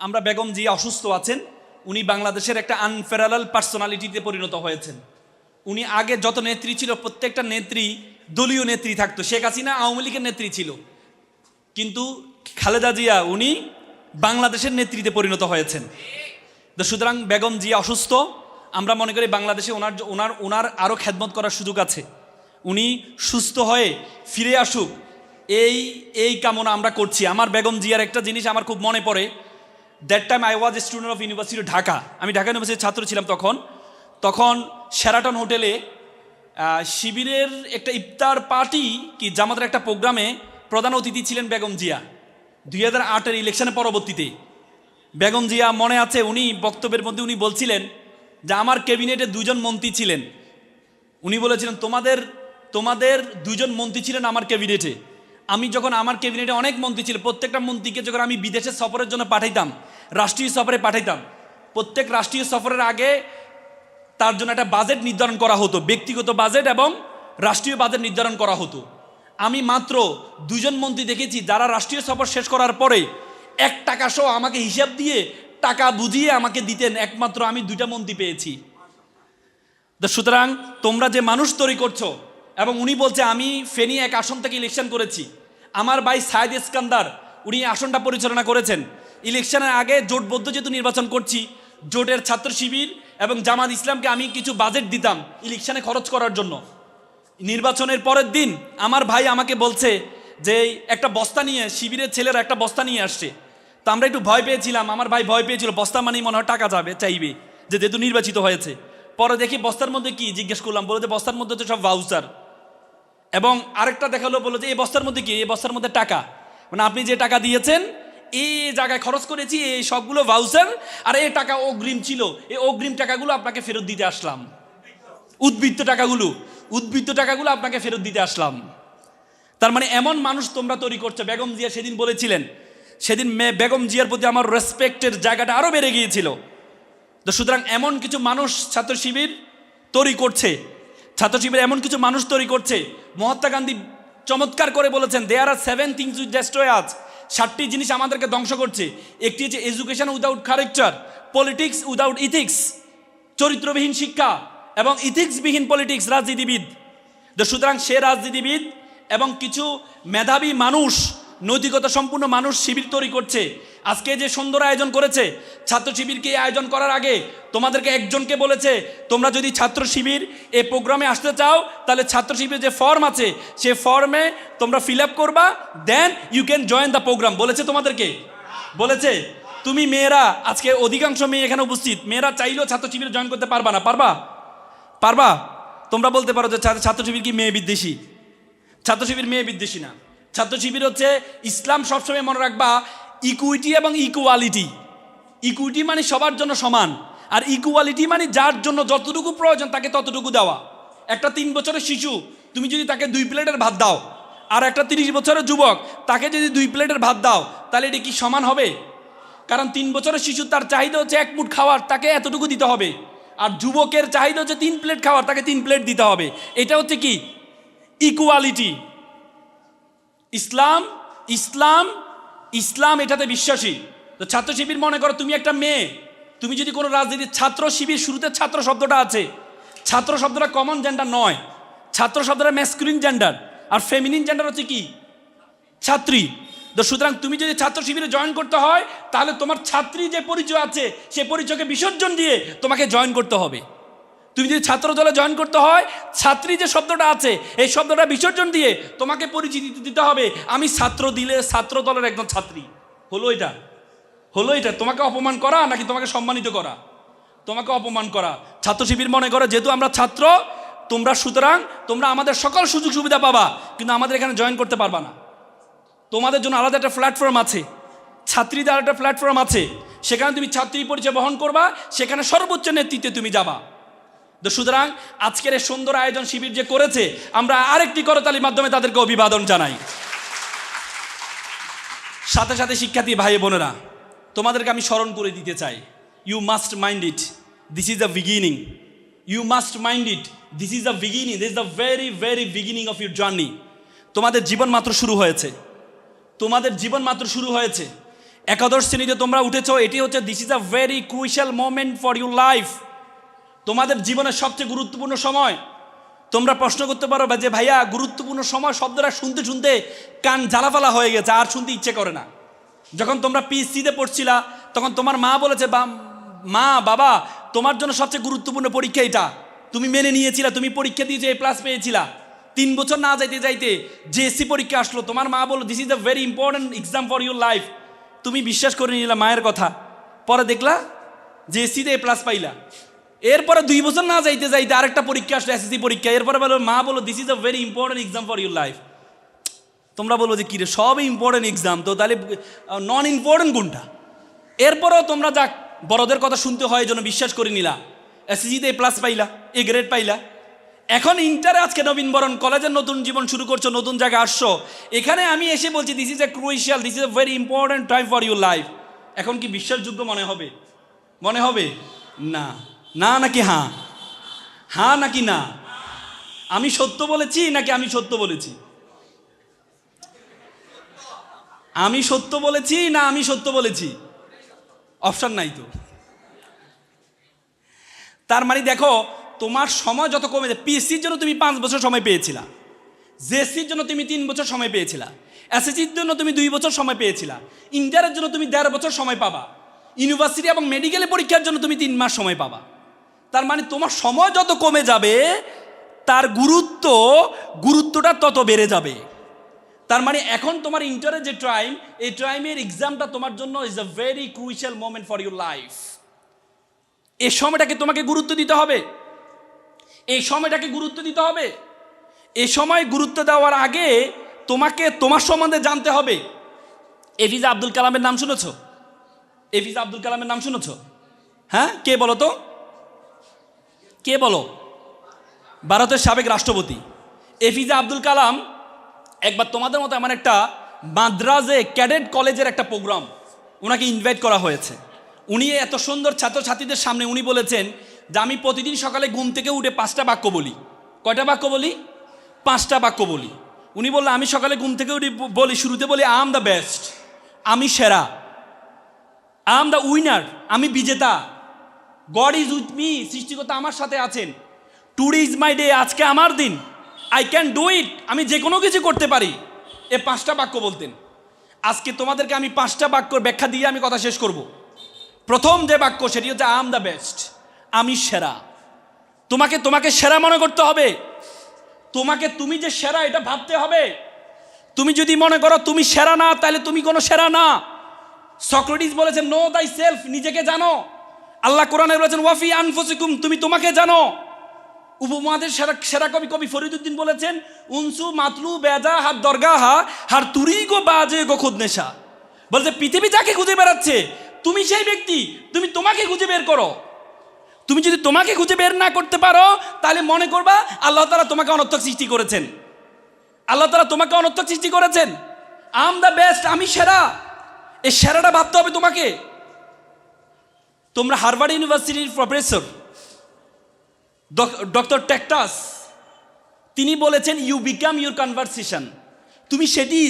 আমরা বেগম জিয়া অসুস্থ আছেন, উনি বাংলাদেশের একটা আনপ্যারালাল পার্সোনালিটিতে পরিণত হয়েছেন। উনি আগে যত নেত্রী ছিল প্রত্যেকটা নেত্রী দলীয় নেত্রী থাকতো। শেখ হাসিনা আওয়ামী লীগের নেত্রী ছিল, কিন্তু খালেদা জিয়া উনি বাংলাদেশের নেত্রীতে পরিণত হয়েছেন। তো সুতরাং বেগম জিয়া অসুস্থ, আমরা মনে করি বাংলাদেশে ওনার আরও খেদমত করার সুযোগ আছে। উনি সুস্থ হয়ে ফিরে আসুক, এই কামনা আমরা করছি। আমার বেগম জিয়ার একটা জিনিস আমার খুব মনে পড়ে। That time I was a student of university Dhaka. আমি ঢাকা ইউনিভার্সিটির ছাত্র ছিলাম তখন শেরাটন হোটেলে শিবিরের একটা ইফতার পার্টি কি জামাতের একটা প্রোগ্রামে প্রধান অতিথি ছিলেন বেগম জিয়া। 2008-এর ইলেকশনের পরবর্তীতে বেগম জিয়া মনে আছে, উনি বক্তব্যের মধ্যে উনি বলছিলেন যে আমার ক্যাবিনেটে 2জন মন্ত্রী ছিলেন। উনি বলেছিলেন তোমাদের 2জন মন্ত্রী ছিলেন আমার ক্যাবিনেটে। আমি যখন আমার ক্যাবিনেটে অনেক মন্ত্রী ছিল, প্রত্যেকটা মন্ত্রীকে যখন আমি বিদেশে সফরের জন্য পাঠাইতাম, রাষ্ট্রীয় সফরে পাঠাইতাম, প্রত্যেক রাষ্ট্রীয় সফরের আগে তার জন্য একটা বাজেট নির্ধারণ করা হতো, ব্যক্তিগত বাজেট এবং রাষ্ট্রীয় বাজেট নির্ধারণ করা হতো। আমি মাত্র 2জন মন্ত্রী দেখেছি যারা রাষ্ট্রীয় সফর শেষ করার পরে 1 টাকা সহ আমাকে হিসাব দিয়ে টাকা বুঝিয়ে আমাকে দিতেন। একমাত্র আমি 2টা মন্ত্রী পেয়েছি। তো সুতরাং তোমরা যে মানুষ তৈরি করছো, এবং উনি বলছে আমি ফেনী 1 আসন থেকে ইলেকশন করেছি। আমার ভাই সায়েদ ইস্কান্দার উনি আসনটা পরিচালনা করেছেন। ইলেকশনের আগে জোটবদ্ধ যেহেতু নির্বাচন করছি, জোটের ছাত্র শিবির এবং জামাত ইসলামকে আমি কিছু বাজেট দিতাম ইলেকশনে খরচ করার জন্য। নির্বাচনের পরের দিন আমার ভাই আমাকে বলছে যে একটা বস্তা নিয়ে, শিবিরের ছেলেরা একটা বস্তা নিয়ে আসছে। তো আমরা একটু ভয় পেয়েছিলাম, আমার ভাই ভয় পেয়েছিল বস্তা মানেই মনে হয় টাকা চাইবে, যেহেতু নির্বাচিত হয়েছে। পরে দেখি বস্তার মধ্যে কি, জিজ্ঞেস করলাম, বলে যে বস্তার মধ্যে তো সব ভাউচার। এবং আরেকটা দেখালো, বললো যে এই বস্তার মধ্যে কি, এই বস্তার মধ্যে টাকা, মানে আপনি যে টাকা দিয়েছেন এই জায়গায় খরচ করেছি, এই সবগুলো ভাউচার, আর এই টাকা অগ্রিম ছিল, এই অগ্রিম টাকাগুলো আপনাকে ফেরত দিতে আসলাম। উদ্বৃত্ত টাকাগুলো আপনাকে ফেরত দিতে আসলাম। তার মানে এমন মানুষ তোমরা তৈরি করছো। বেগম জিয়া সেদিন বলেছিলেন, সেদিন বেগম জিয়ার প্রতি আমার রেসপেক্টের জায়গাটা আরো বেড়ে গিয়েছিল। তো সুতরাং এমন কিছু মানুষ ছাত্র শিবির তৈরি করছে, এমন কিছু মানুষ তৈরি করছে। মহাত্মা গান্ধী চমৎকার করে বলেছেন, there are 7 things which destroy us. 7টি জিনিস আমাদেরকে ধ্বংস করছে। একটি হচ্ছে education without character, politics without ethics, চরিত্রবিহীন শিক্ষা, এবং ইথিক্সবিহীন পলিটিক্স, রাজনীতিবিদ। তো সুতরাং সে রাজনীতিবিদ এবং কিছু মেধাবী মানুষ, নৈতিকতা সম্পূর্ণ মানুষ শিবির তৈরি করছে। আজকে যে সুন্দর আয়োজন করেছে ছাত্র শিবিরকে, এই আয়োজন করার আগে তোমাদেরকে একজনকে বলেছে, তোমরা যদি ছাত্র শিবির এই প্রোগ্রামে আসতে চাও তাহলে ছাত্র শিবিরের যে ফর্ম আছে সে ফর্মে তোমরা ফিল আপ করবা, then you can join the programme. বলেছে তোমাদেরকে? বলেছে। তুমি মেয়েরা, আজকে অধিকাংশ মেয়ে এখানে উপস্থিত, মেয়েরা চাইলেও ছাত্র শিবিরে জয়েন করতে পারবা না। পারবা? তোমরা বলতে পারো যে ছাত্র শিবির কি মেয়ে বিদ্বেষী? ছাত্র শিবির মেয়ে বিদ্বেষী না। ছাত্র শিবির হচ্ছে, ইসলাম সবসময় মনে রাখবা, ইকুইটি এবং ইকুয়ালিটি। ইকুইটি মানে সবার জন্য সমান, আর ইকুয়ালিটি মানে যার জন্য যতটুকু প্রয়োজন তাকে ততটুকু দেওয়া। একটা 3 বছরের শিশু তুমি যদি তাকে 2 প্লেটের ভাত দাও, আর একটা 30 বছরের যুবক তাকে যদি 2 প্লেটের ভাত দাও, তাহলে এটা কি সমান হবে? কারণ 3 বছরের শিশু তার চাহিদা হচ্ছে 1 মুঠ খাওয়ার, তাকে এতটুকু দিতে হবে। আর যুবকের চাহিদা হচ্ছে 3 প্লেট খাওয়ার, তাকে 3 প্লেট দিতে হবে। এটা হচ্ছে কি? ইকুয়ালিটি। ইসলাম এটাতে বিশ্বাসী। তো ছাত্র শিবির মনে করো তুমি একটা মেয়ে, তুমি যদি কোনো রাজনীতির, ছাত্র শিবির শুরুতে ছাত্র শব্দটা আছে, ছাত্র শব্দটা কমন জেন্ডার নয়, ছাত্র শব্দটা ম্যাসকুলিন জেন্ডার, আর ফেমিনিন জেন্ডার হচ্ছে কি? ছাত্রী। তো সুতরাং তুমি যদি ছাত্র শিবিরে জয়েন করতে হয় তাহলে তোমার ছাত্রী যে পরিচয় আছে সে পরিচয়কে বিসর্জন দিয়ে তোমাকে জয়েন করতে হবে। তুমি যদি ছাত্র দলে জয়েন করতে হয়, ছাত্রী যে শব্দটা আছে এই শব্দটা বিসর্জন দিয়ে তোমাকে পরিচিতি দিতে হবে, আমি ছাত্র দলের একজন ছাত্রী। হলো এটা তোমাকে অপমান করা নাকি তোমাকে সম্মানিত করা? তোমাকে অপমান করা। ছাত্র শিবির মনে করে যেহেতু আমরা ছাত্র, সুতরাং তোমরা আমাদের সকল সুযোগ সুবিধা পাবা, কিন্তু আমাদের এখানে জয়েন করতে পারবা না। তোমাদের জন্য আলাদা একটা প্ল্যাটফর্ম আছে, ছাত্রীদের আলাদা একটা প্ল্যাটফর্ম আছে, সেখানে তুমি ছাত্রী পরিচয় বহন করবা, সেখানে সর্বোচ্চ নেতৃত্বে তুমি যাবা। তো সুতরাং আজকের এই সুন্দর আয়োজন শিবির যে করেছে, আমরা আরেকটি করতালির মাধ্যমে তাদেরকে অভিবাদন জানাই। সাথে সাথে শিক্ষার্থী ভাই বোনেরা, তোমাদেরকে আমি স্মরণ করে দিতে চাই, you must mind it, this is the beginning. You must mind it, this is the beginning, this is the very very beginning of your journey. তোমাদের জীবন মাত্র শুরু হয়েছে। একাদশ শ্রেণীতে তোমরা উঠেছো, এটি হচ্ছে this is a very crucial moment for your life, তোমাদের জীবনের সবচেয়ে গুরুত্বপূর্ণ সময়। তোমরা প্রশ্ন করতে পারো যে ভাইয়া গুরুত্বপূর্ণ সময় শব্দটা শুনতে শুনতে কান জ্বালাফালা হয়ে গেছে, আর শুনতে ইচ্ছে করে না। যখন তোমরা পিএসসিতে পড়ছিলা তখন তোমার মা বলেছে মা বাবা তোমার জন্য সবচেয়ে গুরুত্বপূর্ণ পরীক্ষা এটা, তুমি মেনে নিয়েছিলা, তুমি পরীক্ষা দিয়েছো, A+ পেয়েছিলা। 3 বছর না যাইতে যাইতে JSC পরীক্ষা আসলো, তোমার মা বললো this is a very important exam for your life. তুমি বিশ্বাস করে নিলা মায়ের কথা, পরে দেখলা JSCতে A+ পাইলা। এরপরে 2 বছর না যাইতে যাইতে আরেকটা পরীক্ষা আসলো, SSC পরীক্ষা। এরপরে বলো মা বলো this is a very important exam for your life. তোমরা বলো যে কিরে সবই ইম্পর্টেন্ট এক্সাম, তো তাহলে নন ইম্পর্টেন্ট কোনটা? এরপরেও তোমরা যাক বড়দের কথা শুনতে হয় এই জন্য বিশ্বাস করে নিলা, SSCতে A+ পাইলা, A গ্রেড পাইলা। এখন ইন্টারে আজকে নবীনবরণ, কলেজের নতুন জীবন শুরু করছো, নতুন জায়গায় আসছো, এখানে আমি এসে বলছি this is a crucial, this is a very important time for your life. এখন কি বিশ্বাসযোগ্য মনে হবে? মনে হবে না। না নাকি হ্যাঁ? হ্যাঁ নাকি না? আমি সত্য বলেছি নাকি আমি সত্য বলেছি? আমি সত্য বলেছি না আমি সত্য বলেছি? অপশন নাই তো। তার মানে দেখো তোমার সময় যত কমে যায়, পিএসসির জন্য তুমি 5 বছর সময় পেয়েছিলা, জেএসসির জন্য তুমি 3 বছর সময় পেয়েছিলা, এসএসসির জন্য তুমি 2 বছর সময় পেয়েছিলা, ইন্টারের জন্য তুমি 1.5 বছর সময় পাবা, ইউনিভার্সিটি এবং মেডিকেলের পরীক্ষার জন্য তুমি 3 মাস সময় পাবা। তার মানে তোমার সময় যত কমে যাবে তার গুরুত্বটা তত বেড়ে যাবে। তার মানে এখন তোমার ইন্টারের যে টাইম, এই টাইমের এক্সামটা তোমার জন্য is a very crucial moment for your life. এই সময়টাকে তোমাকে গুরুত্ব দিতে হবে, এই সময়টাকে গুরুত্ব দিতে হবে। এই সময় গুরুত্ব দেওয়ার আগে তোমাকে তোমার সম্বন্ধে জানতে হবে। এপিজে আব্দুল কালামের নাম শুনেছ? এপিজে আব্দুল কালামের নাম শুনেছ? হ্যাঁ, কে বলো তো, কে বলো? ভারতের সাবেক রাষ্ট্রপতি এপিজে আব্দুল কালাম একবার তোমাদের মতো এমন একটা মাদ্রাজে ক্যাডেট কলেজের একটা প্রোগ্রাম, ওনাকে ইনভাইট করা হয়েছে। উনি এত সুন্দর ছাত্রছাত্রীদের সামনে উনি বলেছেন যে আমি প্রতিদিন সকালে ঘুম থেকে উঠে 5টা বাক্য বলি। কয়টা বাক্য বলি? 5টা বাক্য বলি। উনি বললেন আমি সকালে ঘুম থেকে উঠে বলি, শুরুতে বলি আই এম দ্য বেস্ট, আমি সেরা, আই এম দ্য উইনার, আমি বিজেতা, গড ইজ উইথ মি, সৃষ্টিকর্তা আমার সাথে আছেন, টুডে ইজ মাই ডে, আজকে আমার দিন, আই ক্যান ডু ইট, আমি যে কোনো কিছু করতে পারি। এ 5টা বাক্য বলতেন। আজকে তোমাদেরকে আমি 5টা বাক্যর ব্যাখ্যা দিয়ে আমি কথা শেষ করব। প্রথম যে বাক্য সেটি হচ্ছে আই এম দ্য বেস্ট, আমি সেরা। তোমাকে সেরা মনে করতে হবে, তুমি যে সেরা এটা ভাবতে হবে। তুমি যদি মনে করো তুমি সেরা না, তাহলে তুমি কোনো সেরা না। সক্রেটিস বলেছেন নো দাই সেলফ, নিজেকে জানো। আল্লাহ কোরআনে বলেছেন ওয়াফি আনফুসিকুম, তুমি তোমাকে জানো। উপমহাদেশ সেরা কবি ফরিদউদ্দিন বলেছেন উনসু মাতলু বেজা হাত দরগাহা হার তুরি গো বাজে গো খুদনেশা। বলছে পৃথিবী যাকে খুঁজে বেড়াচ্ছে তুমি সেই ব্যক্তি, তুমি তোমাকে খুঁজে বের করো। তুমি যদি তোমাকে খুঁজে বের না করতে পারো তাহলে মনে করবা আল্লাহ তাআলা তোমাকে অনর্থক সৃষ্টি করেছেন। আল্লাহ তাআলা তোমাকে অনর্থক সৃষ্টি করেছেন। আই এম দ্য বেস্ট, আমি সেরা, এই সেরাটা ভাবতে হবে তোমাকে। তোমরা হার্ভার্ড ইউনিভার্সিটির প্রফেসর ডক্টর টেক্টাস তিনি বলেছেন ইউ বিকাম ইউর কনভারসেশন। তুমি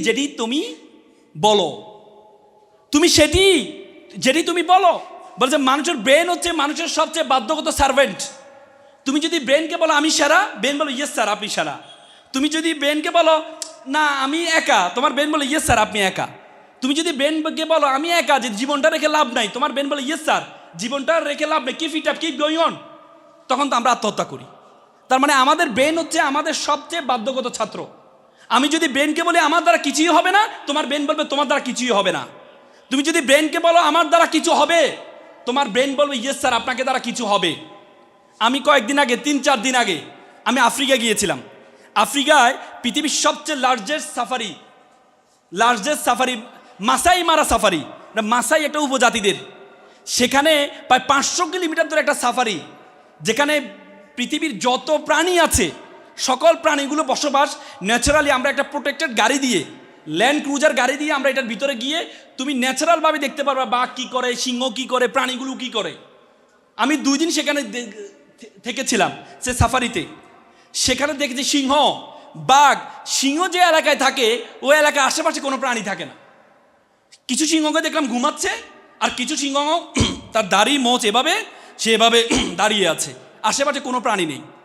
যেটি তুমি বলো, তুমি যেটি তুমি বলো। বলছে মানুষের ব্রেন হচ্ছে মানুষের সবচেয়ে বাধ্যগত সার্ভেন্ট। তুমি যদি ব্রেনকে বলো আমি সেরা, ব্রেন বলো ইয়েস স্যার আপনি সেরা। তুমি যদি ব্রেনকে বলো না আমি একা, তোমার ব্রেন বলো ইয়েস স্যার আপনি একা। তুমি যদি ব্রেনকে বলো আমি একা, যে জীবনটা রেখে লাভ নাই, তোমার ব্রেন বলো ইয়েস স্যার জীবনটা রেখে লাভ নেই, keep it up, keep going on. তখন তো আমরা আত্মহত্যা করি। তার মানে আমাদের ব্রেন হচ্ছে আমাদের সবচেয়ে বাধ্যগত ছাত্র। আমি যদি ব্রেনকে বলি আমার দ্বারা কিছুই হবে না, তোমার ব্রেন বলবে তোমার দ্বারা কিছুই হবে না। তুমি যদি ব্রেনকে বলো আমার দ্বারা কিছু হবে, তোমার ব্রেন বলবে ইয়েস স্যার আপনাকে দ্বারা কিছু হবে। আমি কয়েকদিন আগে 3-4 দিন আগে আমি আফ্রিকা গিয়েছিলাম। আফ্রিকায় পৃথিবীর সবচেয়ে লার্জেস্ট সাফারি মাসাই মারা সাফারি, মাসাই একটা উপজাতিদের, সেখানে প্রায় 500 কিলোমিটার ধরে একটা সাফারি, যেখানে পৃথিবীর যত প্রাণী আছে সকল প্রাণীগুলো বসবাস। ন্যাচারালি আমরা একটা প্রোটেক্টেড গাড়ি দিয়ে, ল্যান্ড ক্রুজার গাড়ি দিয়ে আমরা এটার ভিতরে গিয়ে তুমি ন্যাচারালভাবে দেখতে পারবা বাঘ কী করে, সিংহ কী করে, প্রাণীগুলো কী করে। আমি 2 দিন সেখানে থেকেছিলাম সে সাফারিতে। সেখানে দেখেছি সিংহ, বাঘ, সিংহ যে এলাকায় থাকে ওই এলাকায় আশেপাশে কোনো প্রাণী থাকে না। কিছু সিংহকে দেখলাম ঘুমাচ্ছে, আর কিছু সিংহ তার দাড়ি মোচ এভাবে সে এভাবে দাঁড়িয়ে আছে, আশেপাশে কোনো প্রাণী নেই।